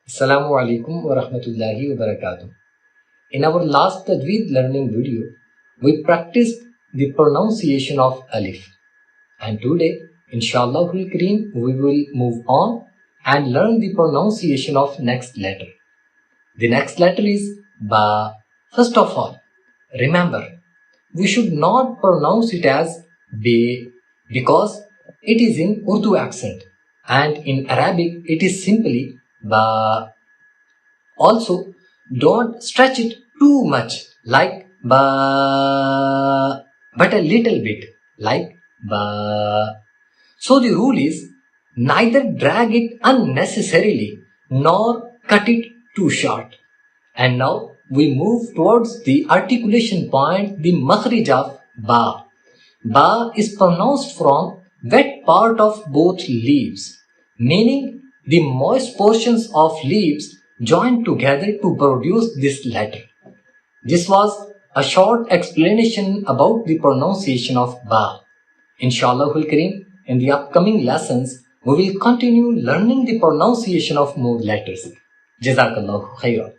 Assalamu alaikum wa rahmatullahi wa barakatuh. In our last Tajweed learning video, we practiced the pronunciation of Alif. And today, inshallah Kareem, we will move on and learn the pronunciation of next letter. The next letter is Ba. First of all, remember, we should not pronounce it as Be because it is in Urdu accent and in Arabic it is simply Ba. Also, don't stretch it too much like Ba, but a little bit like Ba. So the rule is neither drag it unnecessarily nor cut it too short. And now we move towards the articulation point, the Makharij of Ba. Ba is pronounced from wet part of both leaves, meaning the moist portions of leaves joined together to produce this letter. This was a short explanation about the pronunciation of Ba. Inshallah Kareem, in the upcoming lessons, we will continue learning the pronunciation of more letters. Jazakallahu khairan.